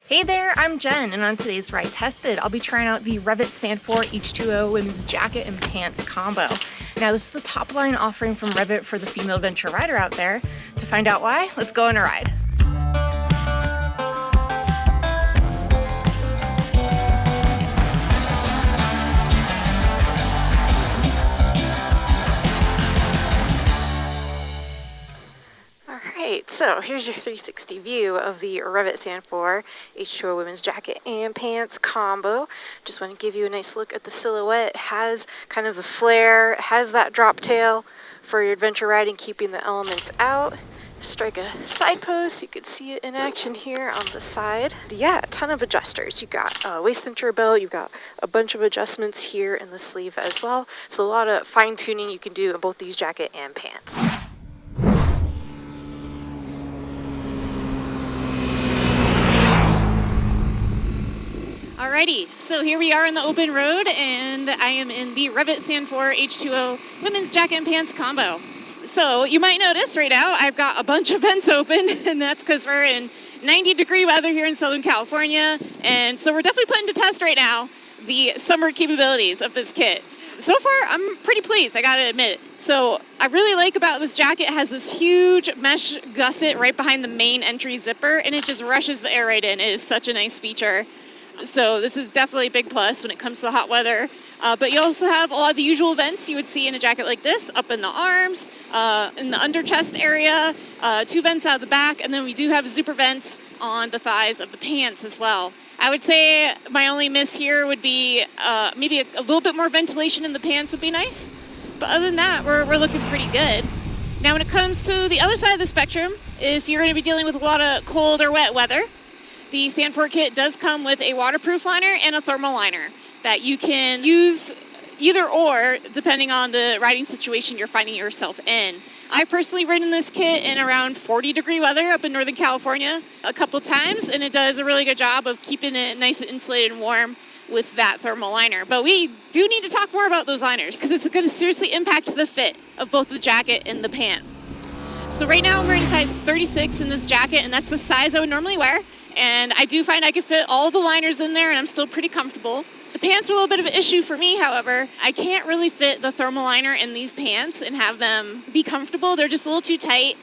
Hey there, I'm Jen, and on today's Ride Tested, I'll be trying out the REV'IT Stand For H20 women's jacket and pants combo. Now, this is the top line offering from REV'IT for the female adventure rider out there. To find out why, let's go on a ride. Alright, so here's your 360 view of the REV'IT Stand For H20 women's jacket and pants combo. Just want to give you a nice look at the silhouette. It has kind of a flare, it has that drop tail for your adventure riding, keeping the elements out. Strike a side post, you can see it in action here on the side. Yeah, a ton of adjusters. You've got a waist cincher belt, you've got a bunch of adjustments here in the sleeve as well. So a lot of fine tuning you can do in both these jacket and pants. Alrighty, so here we are on the open road, and I am in the REV'IT Stand For H20 women's jacket and pants combo. So you might notice right now I've got a bunch of vents open, and that's because we're in 90-degree weather here in Southern California, and so we're definitely putting to test right now the summer capabilities of this kit. So far, I'm pretty pleased, I gotta admit. So I really like about this jacket, it has this huge mesh gusset right behind the main entry zipper, and it just rushes the air right in. It is such a nice feature. So this is definitely a big plus when it comes to the hot weather. But you also have a lot of the usual vents you would see in a jacket like this, up in the arms, in the under chest area, 2 vents out of the back, and then we do have zipper vents on the thighs of the pants as well. I would say my only miss here would be maybe a little bit more ventilation in the pants would be nice. But other than that, we're looking pretty good. Now when it comes to the other side of the spectrum, if you're going to be dealing with a lot of cold or wet weather, the Stand For kit does come with a waterproof liner and a thermal liner that you can use either or depending on the riding situation you're finding yourself in. I've personally ridden this kit in around 40-degree weather up in Northern California a couple times, and it does a really good job of keeping it nice and insulated and warm with that thermal liner. But we do need to talk more about those liners because it's going to seriously impact the fit of both the jacket and the pant. So right now I'm wearing a size 36 in this jacket, and that's the size I would normally wear. And I do find I can fit all the liners in there, and I'm still pretty comfortable. The pants are a little bit of an issue for me, however. I can't really fit the thermal liner in these pants and have them be comfortable. They're just a little too tight.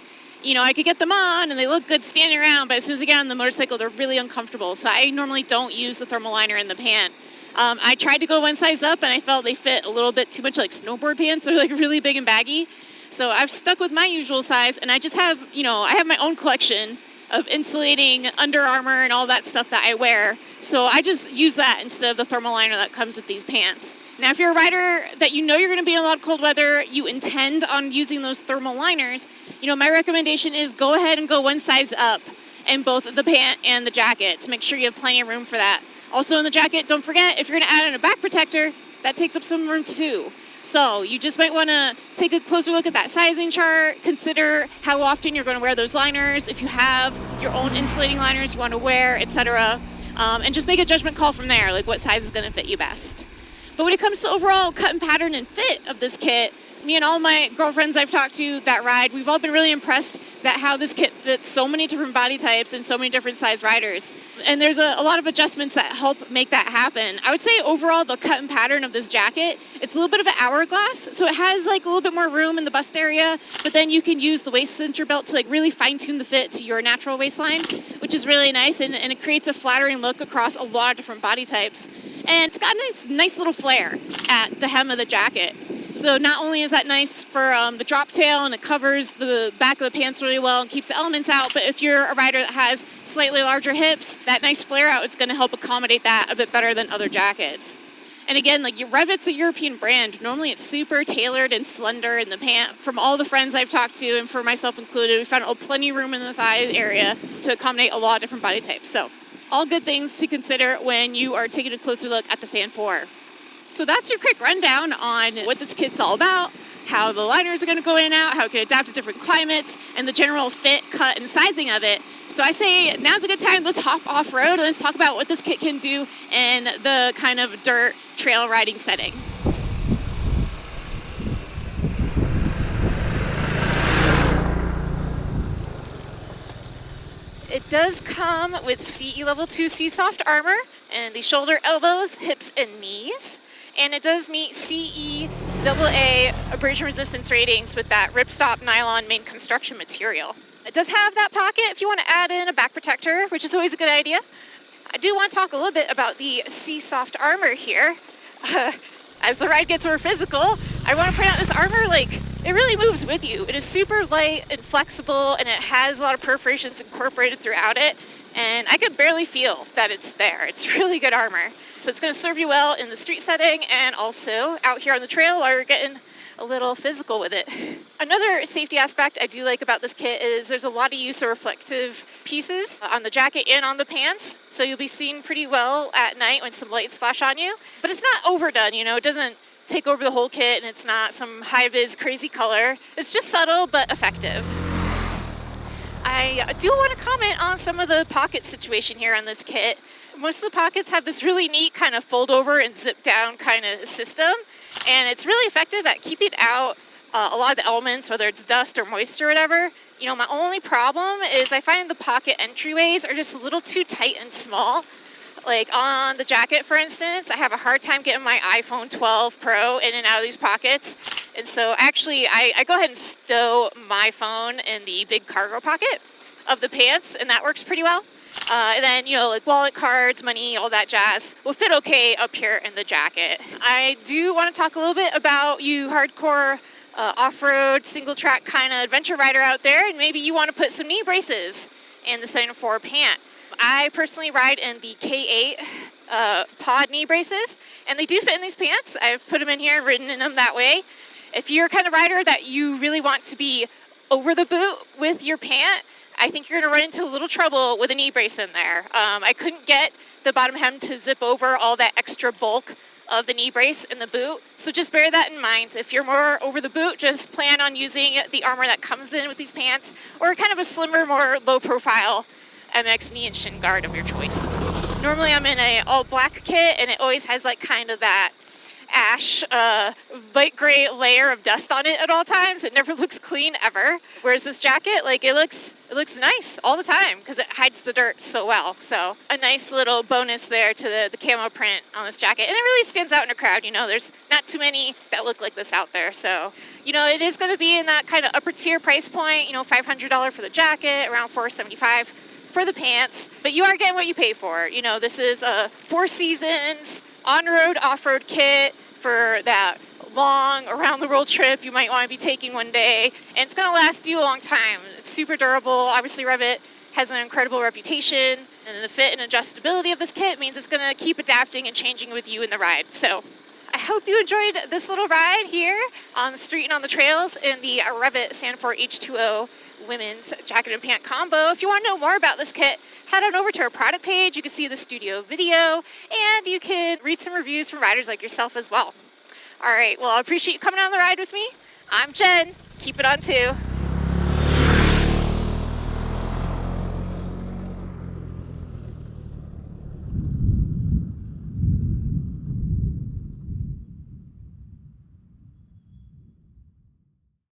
You know, I could get them on, and they look good standing around, but as soon as I get on the motorcycle, they're really uncomfortable. So I normally don't use the thermal liner in the pant. I tried to go one size up, and I felt they fit a little bit too much like snowboard pants. They're like really big and baggy. So I've stuck with my usual size, and I just have, I have my own collection of insulating Under Armour and all that stuff that I wear. So I just use that instead of the thermal liner that comes with these pants. Now, if you're a rider that you know you're going to be in a lot of cold weather, you intend on using those thermal liners, my recommendation is go ahead and go one size up in both the pant and the jacket to make sure you have plenty of room for that. Also in the jacket, don't forget, if you're going to add in a back protector, that takes up some room too. So you just might want to take a closer look at that sizing chart, consider how often you're going to wear those liners, if you have your own insulating liners you want to wear, etc. And just make a judgment call from there, like what size is going to fit you best. But when it comes to overall cut and pattern and fit of this kit, me and all my girlfriends I've talked to that ride, we've all been really impressed at how this kit fits so many different body types and so many different size riders. And there's a lot of adjustments that help make that happen. I would say overall the cut and pattern of this jacket, it's a little bit of an hourglass, so it has like a little bit more room in the bust area, but then you can use the waist cincher belt to like really fine tune the fit to your natural waistline, which is really nice, and it creates a flattering look across a lot of different body types. And it's got a nice little flare at the hem of the jacket. So not only is that nice for the drop tail, and it covers the back of the pants really well and keeps the elements out, but if you're a rider that has slightly larger hips, that nice flare out is going to help accommodate that a bit better than other jackets. And again, like REV'IT's a European brand. Normally it's super tailored and slender in the pant. From all the friends I've talked to, and for myself included, we found plenty of room in the thigh area to accommodate a lot of different body types. So all good things to consider when you are taking a closer look at the Stand For. So that's your quick rundown on what this kit's all about, how the liners are going to go in and out, how it can adapt to different climates, and the general fit, cut, and sizing of it. So I say now's a good time. Let's hop off-road and let's talk about what this kit can do in the kind of dirt trail riding setting. does come with CE Level 2 C-Soft armor and the shoulder, elbows, hips, and knees. And it does meet CE AA abrasion resistance ratings with that ripstop nylon main construction material. It does have that pocket if you want to add in a back protector, which is always a good idea. I do want to talk a little bit about the C-Soft armor here. As the ride gets more physical, I want to point out this armor, it really moves with you. It is super light and flexible, and it has a lot of perforations incorporated throughout it. And I could barely feel that it's there. It's really good armor. So it's going to serve you well in the street setting and also out here on the trail while you're getting a little physical with it. Another safety aspect I do like about this kit is there's a lot of use of reflective pieces on the jacket and on the pants. So you'll be seen pretty well at night when some lights flash on you. But it's not overdone, it doesn't take over the whole kit, and it's not some high-vis crazy color. It's just subtle but effective. I do want to comment on some of the pocket situation here on this kit. Most of the pockets have this really neat kind of fold over and zip down kind of system, and it's really effective at keeping out a lot of the elements, whether it's dust or moisture or whatever. My only problem is I find the pocket entryways are just a little too tight and small. Like on the jacket, for instance, I have a hard time getting my iPhone 12 Pro in and out of these pockets. And so actually, I go ahead and stow my phone in the big cargo pocket of the pants, and that works pretty well. And then, wallet, cards, money, all that jazz will fit okay up here in the jacket. I do want to talk a little bit about you hardcore off-road, single-track kind of adventure rider out there, and maybe you want to put some knee braces in the 7/4 pant. I personally ride in the K8 pod knee braces, and they do fit in these pants. I've put them in here and ridden in them that way. If you're a kind of rider that you really want to be over the boot with your pant, I think you're going to run into a little trouble with a knee brace in there. I couldn't get the bottom hem to zip over all that extra bulk of the knee brace in the boot, so just bear that in mind. If you're more over the boot, just plan on using the armor that comes in with these pants, or kind of a slimmer, more low-profile MX knee and shin guard of your choice. Normally I'm in a all black kit, and it always has kind of that ash light gray layer of dust on it at all times. It never looks clean ever. Whereas this jacket, it looks nice all the time because it hides the dirt so well. So a nice little bonus there to the camo print on this jacket, and it really stands out in a crowd. There's not too many that look like this out there. So it is going to be in that kind of upper tier price point. $500 for the jacket, around $475 for the pants, but you are getting what you pay for. This is a 4 seasons on-road, off-road kit for that long around-the-world trip you might want to be taking one day, and it's going to last you a long time. It's super durable. Obviously, REV'IT has an incredible reputation, and the fit and adjustability of this kit means it's going to keep adapting and changing with you in the ride. So I hope you enjoyed this little ride here on the street and on the trails in the REV'IT Sanfor H20 women's jacket and pant combo. If you want to know more about this kit, head on over to our product page. You can see the studio video, and you can read some reviews from riders like yourself as well. All right, well, I appreciate you coming on the ride with me. I'm Jen. Keep it on 2.